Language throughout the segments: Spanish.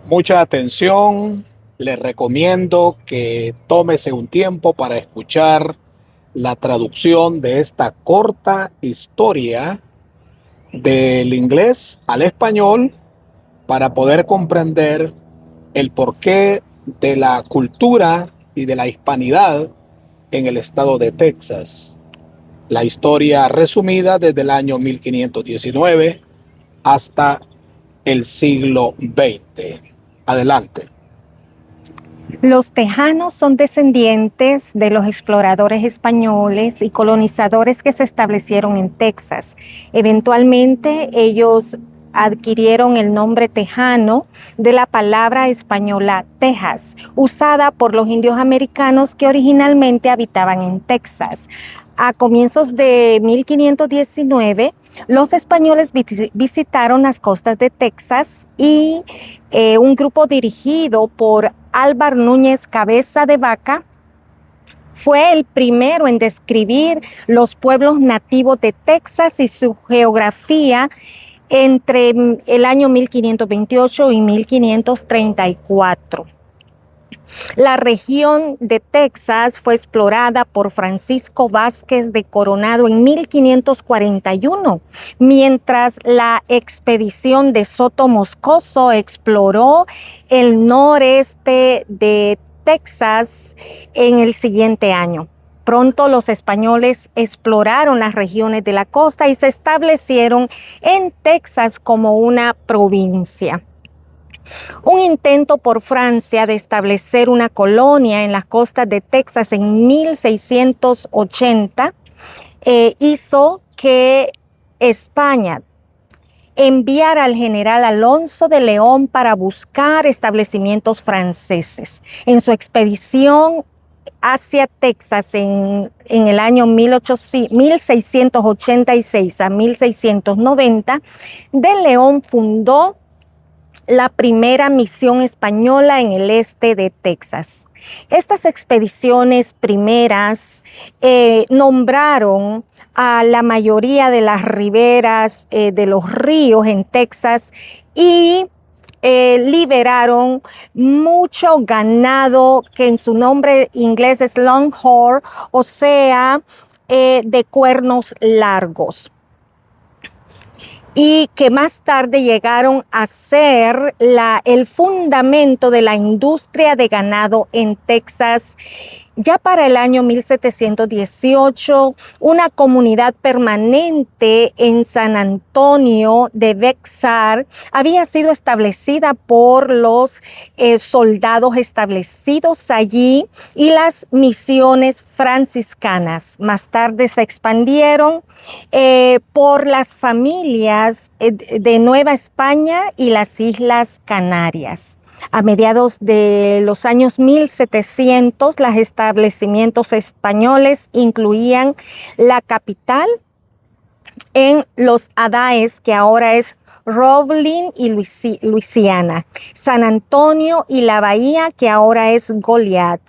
Mucha atención. Les recomiendo que tómese un tiempo para escuchar la traducción de esta corta historia del inglés al español para poder comprender el porqué de la cultura y de la hispanidad en el estado de Texas. La historia resumida desde el año 1519 hasta el siglo XX. Adelante. Los tejanos son descendientes de los exploradores españoles y colonizadores que se establecieron en Texas. Eventualmente ellos adquirieron el nombre tejano de la palabra española Texas, usada por los indios americanos que originalmente habitaban en Texas. A comienzos de 1519, los españoles visitaron las costas de Texas y un grupo dirigido por Álvar Núñez Cabeza de Vaca fue el primero en describir los pueblos nativos de Texas y su geografía entre el año 1528 y 1534. La región de Texas fue explorada por Francisco Vázquez de Coronado en 1541, mientras la expedición de Soto Moscoso exploró el noreste de Texas en el siguiente año. Pronto los españoles exploraron las regiones de la costa y se establecieron en Texas como una provincia. Un intento por Francia de establecer una colonia en las costas de Texas en 1680 hizo que España enviara al general Alonso de León para buscar establecimientos franceses. En su expedición hacia Texas en el año 1686 a 1690, de León fundó la primera misión española en el este de Texas. Estas expediciones primeras nombraron a la mayoría de las riberas de los ríos en Texas y liberaron mucho ganado que en su nombre inglés es Longhorn, o sea, de cuernos largos, y que más tarde llegaron a ser el fundamento de la industria de ganado en Texas. Ya para el año 1718, una comunidad permanente en San Antonio de Bexar había sido establecida por los soldados establecidos allí y las misiones franciscanas. Más tarde se expandieron por las familias de Nueva España y las Islas Canarias. A mediados de los años 1700, los establecimientos españoles incluían la capital en los Adaes, que ahora es Roblin y Luisiana, San Antonio y la Bahía, que ahora es Goliad.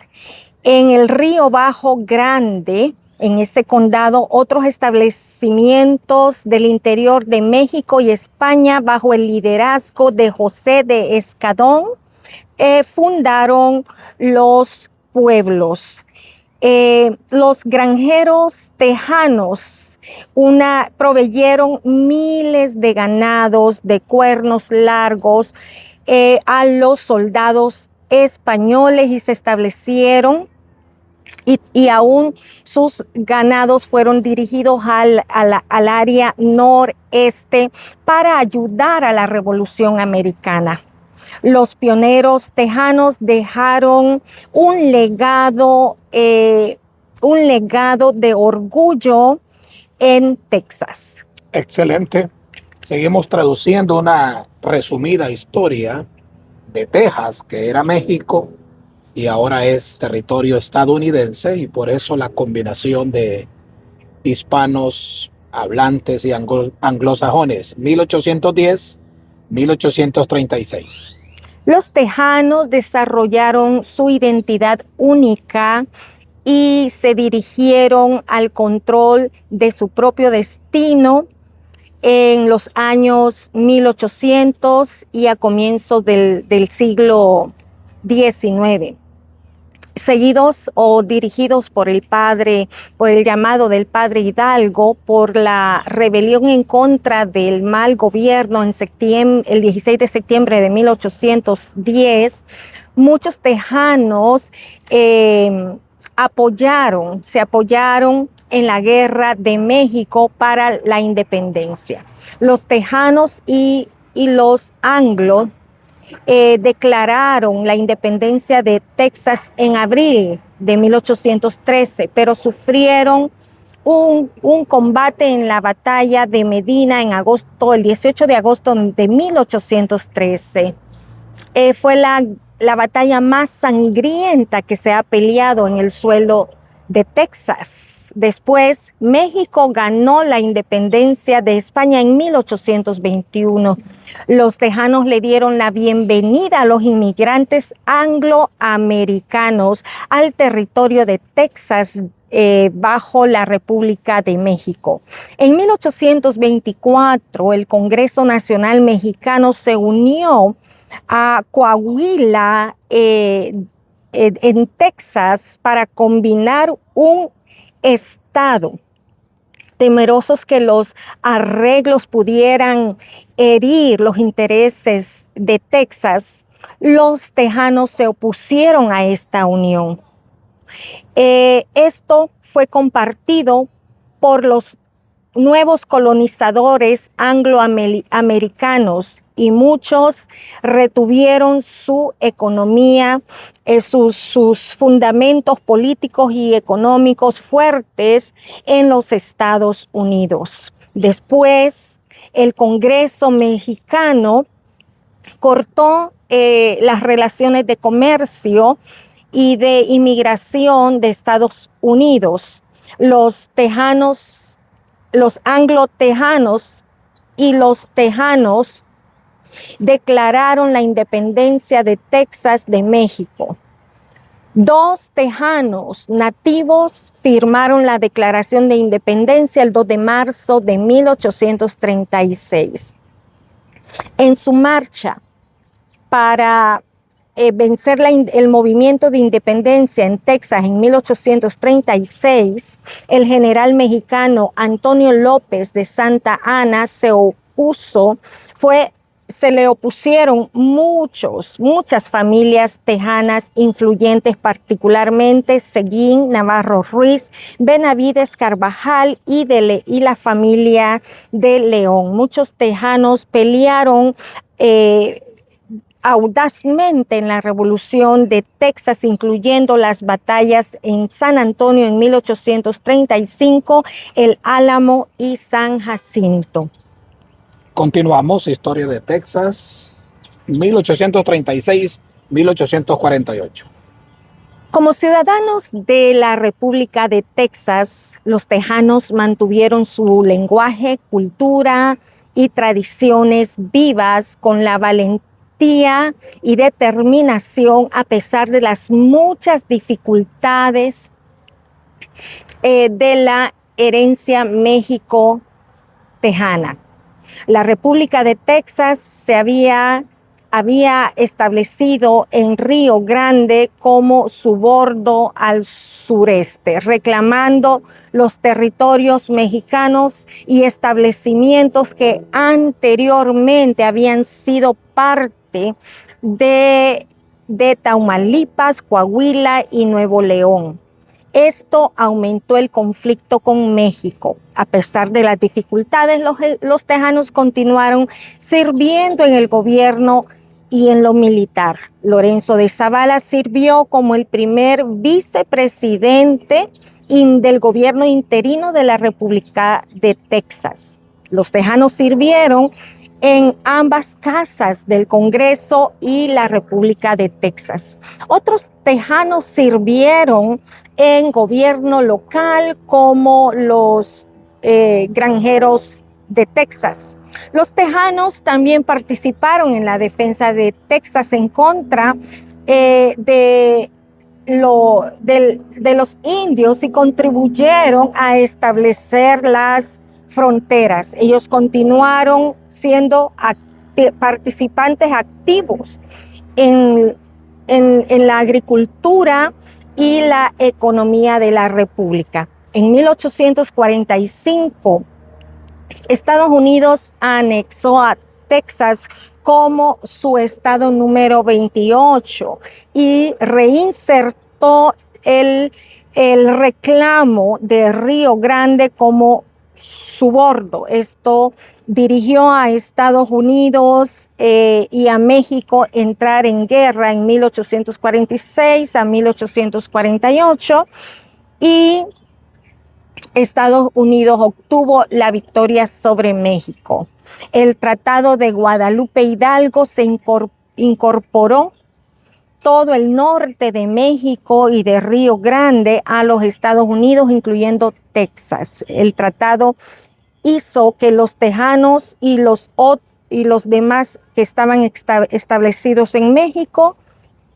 En el Río Bajo Grande, en ese condado, otros establecimientos del interior de México y España, bajo el liderazgo de José de Escadón, fundaron los pueblos. Los granjeros tejanos proveyeron miles de ganados de cuernos largos a los soldados españoles y se establecieron. Y aún sus ganados fueron dirigidos al área noreste para ayudar a la Revolución Americana. Los pioneros tejanos dejaron un legado de orgullo en Texas. Excelente. Seguimos traduciendo una resumida historia de Texas, que era México y ahora es territorio estadounidense, y por eso la combinación de hispanos hablantes y anglosajones, 1810-1836. Los tejanos desarrollaron su identidad única y se dirigieron al control de su propio destino en los años 1800 y a comienzos del siglo XIX, seguidos o dirigidos por el llamado del padre Hidalgo, por la rebelión en contra del mal gobierno el 16 de septiembre de 1810. Muchos tejanos se apoyaron en la guerra de México para la independencia. Los tejanos y los anglos declararon la independencia de Texas en abril de 1813, pero sufrieron un combate en la batalla de Medina el 18 de agosto de 1813. Fue la batalla más sangrienta que se ha peleado en el suelo de Texas. Después, México ganó la independencia de España en 1821. Los tejanos le dieron la bienvenida a los inmigrantes angloamericanos al territorio de Texas bajo la República de México. En 1824, el Congreso Nacional Mexicano se unió a Coahuila en Texas para combinar un estado, temerosos que los arreglos pudieran herir los intereses de Texas. Los tejanos se opusieron a esta unión. Esto fue compartido por los nuevos colonizadores angloamericanos y muchos retuvieron su economía, sus fundamentos políticos y económicos fuertes en los Estados Unidos. Después, el Congreso mexicano cortó las relaciones de comercio y de inmigración de Estados Unidos. Los anglo-tejanos y los tejanos declararon la independencia de Texas de México. 2 tejanos nativos firmaron la Declaración de Independencia el 2 de marzo de 1836. En su marcha para vencer el movimiento de independencia en Texas en 1836, el general mexicano Antonio López de Santa Anna se le opusieron muchas familias tejanas influyentes, particularmente Seguín, Navarro Ruiz, Benavides Carvajal y la familia de León. Muchos tejanos pelearon audazmente en la Revolución de Texas, incluyendo las batallas en San Antonio en 1835, El Álamo y San Jacinto. Continuamos, historia de Texas, 1836-1848. Como ciudadanos de la República de Texas, los tejanos mantuvieron su lenguaje, cultura y tradiciones vivas con la valentía y determinación a pesar de las muchas dificultades de la herencia México-tejana. La República de Texas se había establecido en Río Grande como su bordo al sureste, reclamando los territorios mexicanos y establecimientos que anteriormente habían sido parte de Tamaulipas, Coahuila y Nuevo León. Esto aumentó el conflicto con México. A pesar de las dificultades, los tejanos continuaron sirviendo en el gobierno y en lo militar. Lorenzo de Zavala sirvió como el primer vicepresidente del gobierno interino de la República de Texas. Los tejanos sirvieron en ambas casas del Congreso y la República de Texas. Otros tejanos sirvieron en gobierno local como los granjeros de Texas. Los tejanos también participaron en la defensa de Texas en contra de los indios y contribuyeron a establecer las fronteras. Ellos continuaron siendo participantes activos en, en la agricultura y la economía de la República. En 1845, Estados Unidos anexó a Texas como su estado número 28 y reinsertó el reclamo de Río Grande como su bordo. Esto dirigió a Estados Unidos y a México entrar en guerra en 1846 a 1848 y Estados Unidos obtuvo la victoria sobre México. El Tratado de Guadalupe Hidalgo se incorporó todo el norte de México y de Río Grande a los Estados Unidos, incluyendo Texas. El tratado hizo que los tejanos y los demás que estaban establecidos en México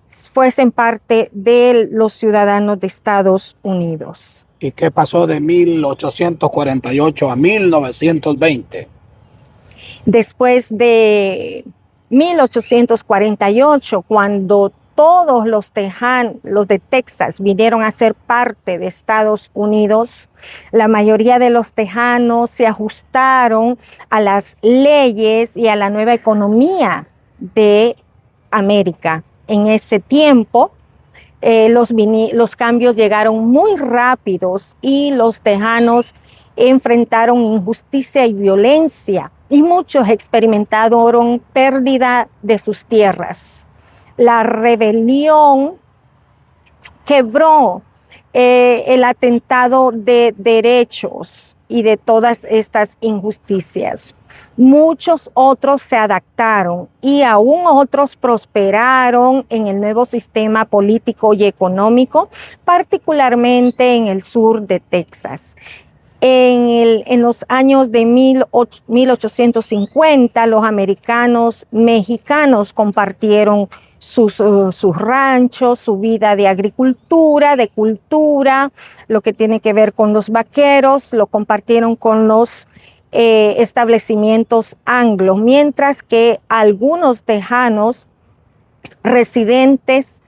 fuesen parte de los ciudadanos de Estados Unidos. ¿Y qué pasó de 1848 a 1920? Después de 1848, cuando todos los de Texas vinieron a ser parte de Estados Unidos, la mayoría de los tejanos se ajustaron a las leyes y a la nueva economía de América. En ese tiempo, los cambios llegaron muy rápidos y los tejanos enfrentaron injusticia y violencia y muchos experimentaron pérdida de sus tierras. La rebelión quebró el atentado de derechos y de todas estas injusticias. Muchos otros se adaptaron y aún otros prosperaron en el nuevo sistema político y económico, particularmente en el sur de Texas. En los años de 1850, los americanos mexicanos compartieron sus ranchos, su vida de agricultura, de cultura, lo que tiene que ver con los vaqueros, lo compartieron con los establecimientos anglos, mientras que algunos tejanos residentes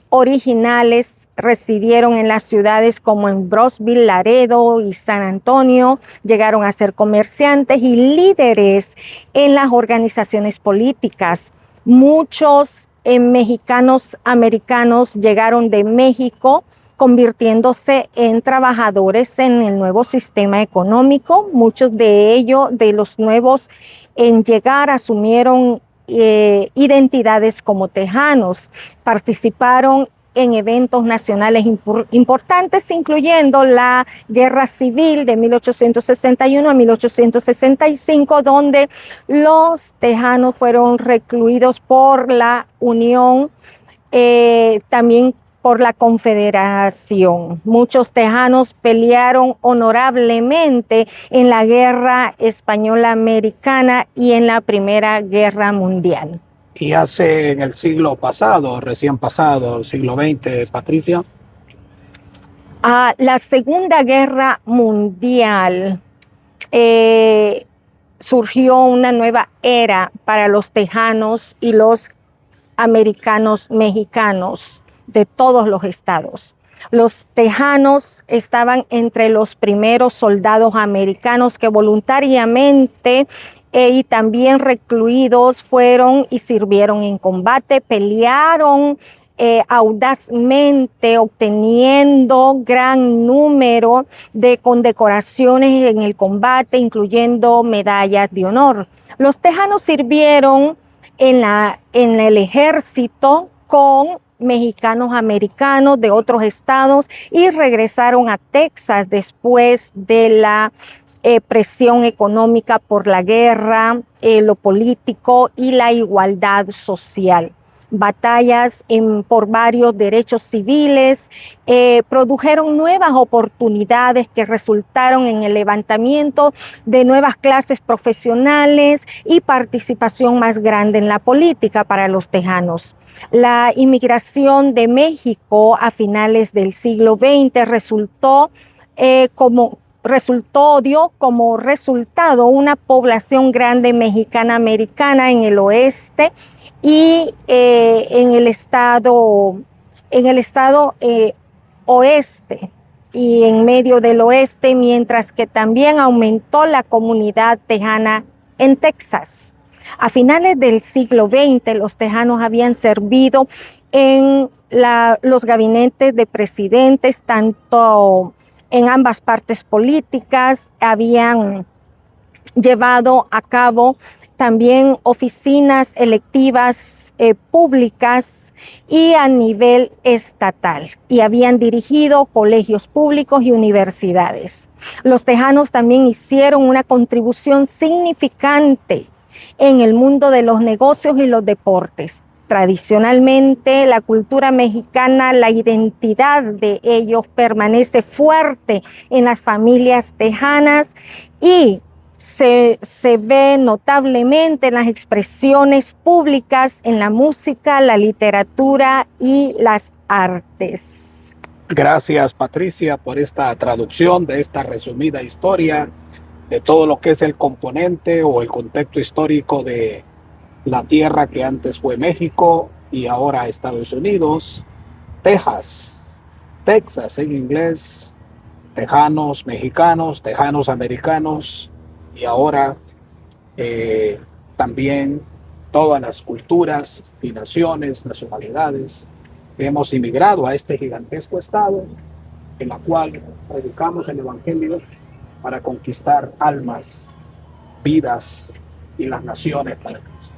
originales residieron en las ciudades como en Brownsville, Laredo y San Antonio, llegaron a ser comerciantes y líderes en las organizaciones políticas. Muchos mexicanos americanos llegaron de México, convirtiéndose en trabajadores en el nuevo sistema económico. Muchos de ellos, de los nuevos en llegar, asumieron identidades como tejanos, participaron en eventos nacionales importantes, incluyendo la Guerra Civil de 1861 a 1865, donde los tejanos fueron recluidos por la Unión, también por la Confederación. Muchos tejanos pelearon honorablemente en la Guerra Española Americana y en la Primera Guerra Mundial. Y hace en el siglo pasado, recién pasado, el siglo XX, Patricia. La Segunda Guerra Mundial surgió una nueva era para los tejanos y los americanos mexicanos de todos los estados. Los tejanos estaban entre los primeros soldados americanos que voluntariamente y también recluidos fueron y sirvieron en combate, pelearon audazmente, obteniendo gran número de condecoraciones en el combate, incluyendo medallas de honor. Los tejanos sirvieron en el ejército con mexicanos americanos de otros estados y regresaron a Texas después de la presión económica por la guerra, lo político y la igualdad social. Batallas por varios derechos civiles produjeron nuevas oportunidades que resultaron en el levantamiento de nuevas clases profesionales y participación más grande en la política para los tejanos. La inmigración de México a finales del siglo XX resultó como dio como resultado una población grande mexicana-americana en el oeste y en el estado oeste y en medio del oeste, mientras que también aumentó la comunidad tejana en Texas. A finales del siglo XX, los tejanos habían servido en los gabinetes de presidentes, tanto en ambas partes políticas, habían llevado a cabo también oficinas electivas públicas y a nivel estatal, y habían dirigido colegios públicos y universidades. Los tejanos también hicieron una contribución significante en el mundo de los negocios y los deportes. Tradicionalmente, la cultura mexicana, la identidad de ellos permanece fuerte en las familias tejanas y se ve notablemente en las expresiones públicas, en la música, la literatura y las artes. Gracias, Patricia, por esta traducción de esta resumida historia de todo lo que es el componente o el contexto histórico de la tierra que antes fue México y ahora Estados Unidos, Texas en inglés, tejanos mexicanos, tejanos americanos y ahora también todas las culturas y naciones, nacionalidades que hemos inmigrado a este gigantesco estado en la cual predicamos el Evangelio para conquistar almas, vidas y las naciones para Cristo.